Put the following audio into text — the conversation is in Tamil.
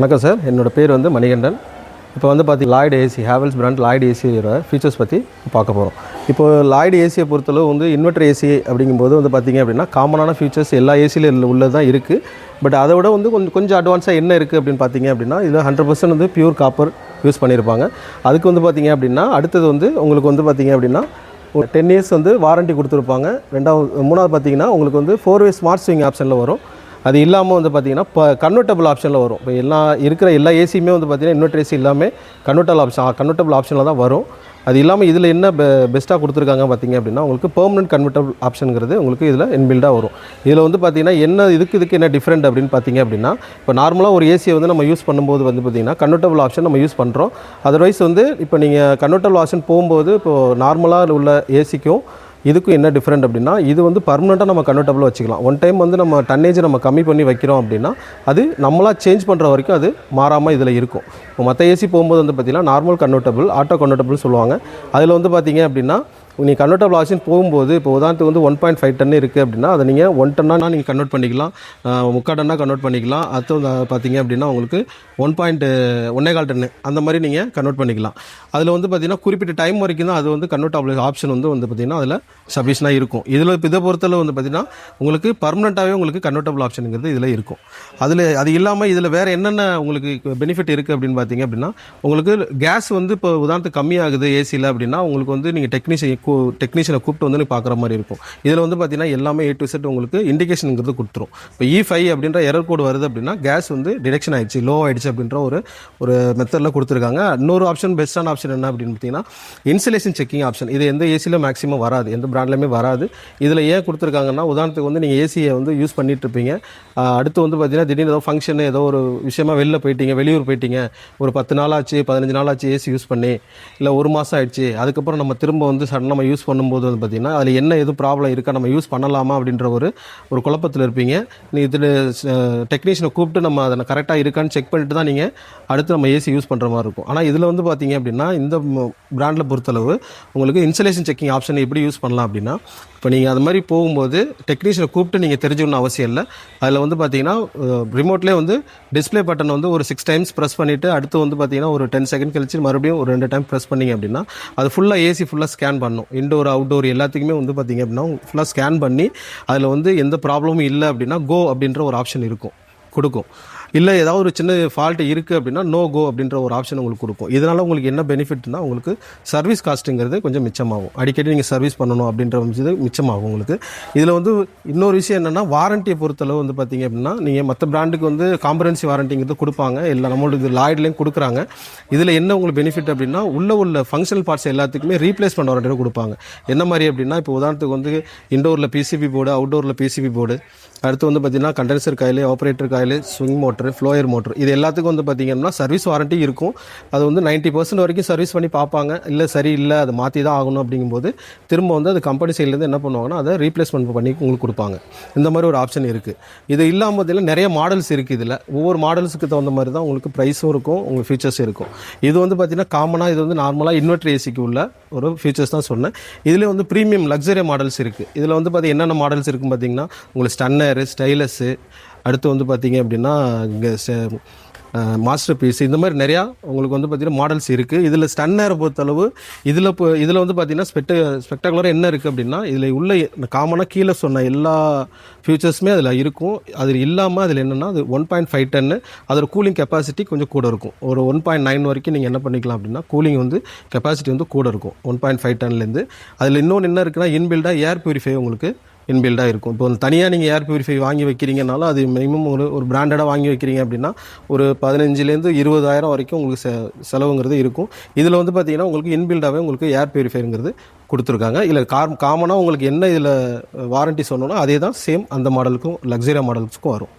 வணக்கம் சார், என்னோட பேர் வந்து மணிகண்டன். இப்போ வந்து பார்த்தீங்கன்னா Lloyd AC, Havells brand Lloyd ஏசியோட ஃபீச்சர்ஸ் பற்றி பார்க்க போகிறோம். இப்போ லாய்டு ஏசியை பொறுத்தளவு வந்து இன்வெர்டர் ஏசி அப்படிங்கும்போது வந்து பார்த்திங்க அப்படின்னா காமனான ஃபீச்சர்ஸ் எல்லா ஏசியில் உள்ளது தான் இருக்குது. பட் அதை விட வந்து கொஞ்சம் அட்வான்ஸாக என்ன இருக்குது அப்படின்னு பார்த்தீங்க அப்படின்னா, இதில் 100% வந்து பியூர் காப்பர் யூஸ் பண்ணியிருப்பாங்க. அதுக்கு வந்து பார்த்திங்க அப்படின்னா அடுத்தது வந்து உங்களுக்கு வந்து பார்த்திங்க அப்படின்னா 10 இயர்ஸ் வந்து வாரண்ட்டி கொடுத்துருப்பாங்க. மூணாவது பார்த்திங்கன்னா உங்களுக்கு வந்து 4-வே ஸ்மார்ட் ஸ்விங் ஆப்ஷனில் வரும். அது இல்லாமல் வந்து பார்த்திங்கன்னா இப்போ கன்வெர்ட்டபிள் ஆப்ஷனில் வரும். இப்போ எல்லா ஏசியுமே வந்து பார்த்திங்கன்னா இன்வெர்டர் ஏசி எல்லாமே கன்வெர்ட்டபிள் ஆப்ஷனில் தான் வரும். அது இல்லாமல் இதில் என்ன பெஸ்ட்டாக கொடுத்துருக்காங்க பார்த்திங்க அப்படின்னா உங்களுக்கு பெர்மனன்ட் கன்வெர்ட்டபிள் ஆப்ஷனுங்கிறது உங்களுக்கு இதில் இன்பில்டாக வரும். இதில் வந்து பார்த்திங்கன்னா இதுக்கு என்ன டிஃப்ரெண்ட் அப்படின்னு பார்த்திங்க அப்படின்னா, இப்போ நார்மலாக ஒரு ஏசியை வந்து நம்ம யூஸ் பண்ணும்போது வந்து பார்த்திங்கன்னா கன்வெர்ட்டபிள் ஆப்ஷன் நம்ம யூஸ் பண்ணுறோம். அதர்வைஸ் வந்து இப்போ நீங்கள் கன்வெர்ட்டபிள் ஆப்ஷன் போகும்போது இப்போது நார்மலாக உள்ள ஏசிக்கும் இதுக்கும் என்ன டிஃப்ரெண்ட் அப்படின்னா, இது வந்து பர்மனெண்ட்டாக நம்ம கன்வெர்ட்டபிளாக வச்சுக்கலாம். ஒன் டைம் வந்து நம்ம டன்னேஜ் நம்ம கம்மி பண்ணி வைக்கிறோம் அப்படின்னா அது நம்மளாக சேஞ்ச் பண்ணுற வரைக்கும் அது மாறாமல் இதில் இருக்கும். இப்போ மற்ற ஏசி போகும்போது வந்து பார்த்திங்கன்னா நார்மல் கன்வெர்ட்டபிள், ஆட்டோ கன்வெர்ட்டபிள் சொல்லுவாங்க. அதில் வந்து பார்த்திங்க அப்படின்னா நீங்கள் கன்வெர்ட்டபிள் ஆப்ஷன் போகும்போது இப்போ உதாரணத்துக்கு வந்து 1.5 டன் இருக்குது அப்படின்னா அதை நீங்கள் 1 டன்னாக நீங்கள் கன்வெர்ட் பண்ணிக்கலாம், 3/4 டன்னாக கன்வெர்ட் பண்ணிக்கலாம். அடுத்து பார்த்திங்க அப்படின்னா உங்களுக்கு 1.1 டன்னு அந்த மாதிரி நீங்கள் கன்வெர்ட் பண்ணிக்கலாம். அதில் வந்து பார்த்திங்கன்னா குறிப்பிட்ட டைம் வரைக்கும் தான் அது வந்து கன்வெர்ட்டபிள் ஆப்ஷன் வந்து பார்த்திங்கன்னா அதில் சஃபிஷியனாக இருக்கும். இதை பொறுத்தளவு வந்து பார்த்திங்கன்னா உங்களுக்கு பர்மனெண்ட்டாகவே உங்களுக்கு கன்வெர்ட்டபிள் ஆப்ஷனுங்கிறது இதில் இருக்கும். அது இல்லாமல் இதில் வேறு என்னென்ன உங்களுக்கு பெனிஃபிட் இருக்குது அப்படின்னு பார்த்திங்க அப்படின்னா, உங்களுக்கு கேஸ் வந்து இப்போ உதாரணத்துக்கு கம்மியாகுது ஏசியில் அப்படின்னா உங்களுக்கு வந்து நீங்கள் டெக்னீஷியனை கூப்பிட்டு வந்து பார்க்குற மாதிரி இருக்கும். இதில் வந்து பார்த்திங்கன்னா எல்லாமே A to Z உங்களுக்கு இண்டிகேஷனுங்கிறது கொடுத்துரும். இப்போ E5 அப்படின்ற எரர் கோடு வருது அப்படின்னா கேஸ் வந்து டிடெக்ஷன் ஆகிடுச்சு, லோ ஆகிடுச்சு அப்படின்ற ஒரு மெத்தடில் கொடுத்துருக்காங்க. இன்னொரு ஆப்ஷன், பெஸ்ட்டான ஆப்ஷன் என்ன அப்படின்னு பார்த்தீங்கன்னா இன்சுலேஷன் செக்கிங் ஆப்ஷன். இது எந்த ஏசியில் மேக்ஸிமம் வராது, எந்த பிராண்ட்லையுமே வராது. இதில் ஏன் கொடுத்துருக்காங்கன்னா, உதாரணத்துக்கு வந்து நீங்கள் ஏசியை வந்து யூஸ் பண்ணிட்டு இருப்பீங்க, அடுத்து வந்து பார்த்திங்கன்னா திடீர்னு ஏதோ ஃபங்க்ஷன், ஏதோ ஒரு விஷயமா வெளியூர் போயிட்டீங்க, ஒரு 10 நாள் ஆச்சு, 15 நாள் ஆச்சு ஏசி யூஸ் பண்ணி, இல்லை 1 மாதம் ஆயிடுச்சு, அதுக்கப்புறம் நம்ம திரும்ப வந்து சடனாக நம்ம யூஸ் பண்ணும்போது வந்து பார்த்திங்கன்னா அதில் என்ன எதுவும் ப்ராப்ளம் இருக்கா, நம்ம யூஸ் பண்ணலாமா அப்படின்ற ஒரு குழப்பத்தில் இருப்பீங்க. நீங்கள் இதில் டெக்னீஷியனை கூப்பிட்டு நம்ம அதை கரெக்டாக இருக்கான்னு செக் பண்ணிட்டு தான் நீங்கள் அடுத்து நம்ம ஏசி யூஸ் பண்ணுற மாதிரி இருக்கும். ஆனால் இதில் வந்து பார்த்திங்க அப்படின்னா இந்த பிராண்டில் பொறுத்தளவு உங்களுக்கு இன்சுலேஷன் செக்கிங் ஆப்ஷன் எப்படி யூஸ் பண்ணலாம் அப்படின்னா, இப்போ நீங்கள் அது மாதிரி போகும்போது டெக்னீஷியனை கூப்பிட்டு நீங்கள் தெரிஞ்சுக்கணும் அவசியம் இல்லை. அதில் வந்து பார்த்திங்கன்னா ரிமோட்லேயே வந்து டிஸ்பிளே பட்டன் வந்து ஒரு 6 டைம்ஸ் ப்ரெஸ் பண்ணிவிட்டு அடுத்து வந்து பார்த்திங்கன்னா ஒரு 10 செகண்ட் கழிச்சு மறுபடியும் ஒரு 2 டைம் ப்ரெஸ் பண்ணிங்க அப்படின்னா அது ஃபுல்லாக ஏசி ஃபுல்லாக ஸ்கேன் பண்ணும். இன்டோர் அவுட்டோர் எல்லாத்துக்குமே வந்து பார்த்திங்க அப்படின்னா ஃபுல்லாக ஸ்கேன் பண்ணி அதில் வந்து எந்த ப்ராப்ளமும் இல்லை அப்படின்னா கோ அப்படின்ற ஒரு ஆப்ஷன் கொடுக்கும். இல்லை ஏதாவது ஒரு சின்ன ஃபால்ட் இருக்குது அப்படின்னா நோ கோ அப்படின்ற ஒரு ஆப்ஷன் உங்களுக்கு கொடுக்கும். இதனால் உங்களுக்கு என்ன பெனிஃபிட்னா உங்களுக்கு சர்வீஸ் காஸ்ட்டுங்கிறது கொஞ்சம் மிச்சமாகும். அடிக்கடி நீங்கள் சர்வீஸ் பண்ணணும் அப்படின்ற இது மிச்சமாகும் உங்களுக்கு. இதில் வந்து இன்னொரு விஷயம் என்னென்னா, வாரண்டியை பொறுத்தளவு வந்து பார்த்திங்க அப்படின்னா நீங்கள் மற்ற பிராண்டுக்கு வந்து காம்பரன்சி வாரண்டிங்கிறது கொடுப்பாங்க, இல்லை நம்மளுக்கு லாய்ட்லேயும் கொடுக்குறாங்க. இதில் என்ன உங்களுக்கு பெனிஃபிட் அப்படின்னா உள்ள ஃபங்க்ஷனல் பார்ட்ஸ் எல்லாத்துக்குமே ரீப்ளேஸ்மெண்ட் வாரண்டி கொடுப்பாங்க. என்ன மாதிரி அப்படின்னா, இப்போ உதாரணத்துக்கு வந்து இண்டோரில் PCB போர்டு, அவுட்டோரில் PCB போர்டு, அடுத்து வந்து பார்த்திங்கன்னா condenser coil, operator coil, swing motor, flower motor, இது எல்லாத்துக்கும் வந்து பார்த்திங்கன்னா சர்வீஸ் வாரண்ட்டி இருக்கும். அது வந்து 90% வரைக்கும் சர்வீஸ் பண்ணி பார்ப்பாங்க. இல்லை அதை மாற்றி தான் ஆகணும் அப்படிங்கும்போது திரும்ப வந்து அது கம்பெனி சைட்லேருந்து என்ன பண்ணுவாங்கன்னா அதை ரீப்ளேஸ்மெண்ட் பண்ணி உங்களுக்கு கொடுப்பாங்க. இந்த மாதிரி ஒரு ஆப்ஷன் இருக்குது. இது இல்லாமல் இதில் நிறைய மாடல்ஸ் இருக்குது. இதில் ஒவ்வொரு மாடல்ஸுக்கு தகுந்த மாதிரி தான் உங்களுக்கு ப்ரைஸும் இருக்கும், உங்களுக்கு ஃபீச்சர்ஸும் இருக்கும். இது வந்து பார்த்திங்கன்னா காமனாக இது வந்து நார்மலாக இன்வெர்டர் ஏசிக்கு உள்ள ஒரு ஃபீச்சர்ஸ் தான் சொன்னேன். இதில் வந்து ப்ரீமியம் லக்ஸரி மாடல்ஸ் இருக்குது. இதில் வந்து பார்த்திங்கன்னா என்னென்ன மாடல்ஸ் இருக்குன்னு பார்த்திங்கன்னா உங்களுக்கு ஸ்டன்னர், ஸ்டைலஸ்ஸு, அடுத்து வந்து பார்த்திங்க அப்படின்னா இங்கே மாஸ்டர் பீஸ், இந்த மாதிரி நிறையா உங்களுக்கு வந்து பார்த்திங்கன்னா மாடல்ஸ் இருக்குது. இதில் ஸ்டன்னரை பொறுத்தளவு இதில் வந்து பார்த்திங்கன்னா ஸ்பெக்டாகுலராக என்ன இருக்குது அப்படின்னா, இதில் உள்ள காமனாக கீழே சொன்ன எல்லா ஃபியூச்சர்ஸுமே அதில் இருக்கும். அதில் இல்லாமல் அதில் என்னென்னா அது 1.5 டன்னு, அதோட கூலிங் கெப்பாசிட்டி கொஞ்சம் கூட இருக்கும். ஒரு 1.9 வரைக்கும் நீங்கள் என்ன பண்ணிக்கலாம் அப்படின்னா கூலிங் வந்து கெப்பாசிட்டி வந்து கூட இருக்கும் 1.5 டன்லேருந்து. அதில் இன்னொன்று என்ன இருக்குன்னா இன்பில்டாக ஏர் பியூரிஃபை உங்களுக்கு இன்பில்டாக இருக்கும். இப்போ தனியாக நீங்கள் ஏர் பியூரிஃபை வாங்கி வைக்கிறீங்கனாலும் அது மினிமம் ஒரு பிராண்டடாக வாங்கி வைக்கிறீங்க அப்படின்னா ஒரு 15,000 to 20,000 வரைக்கும் உங்களுக்கு செலவுங்கிறது இருக்கும். இதில் வந்து பார்த்திங்கன்னா உங்களுக்கு இன்பில்டாகவே உங்களுக்கு ஏர் பியூரிஃபைங்கிறது கொடுத்துருக்காங்க. இல்லை காமனாக உங்களுக்கு என்ன இதில் வாரண்ட்டி சொன்னோன்னா அதே தான் சேம் அந்த மாடலுக்கும் லக்ஸரி மாடல்ஸுக்கும் வரும்.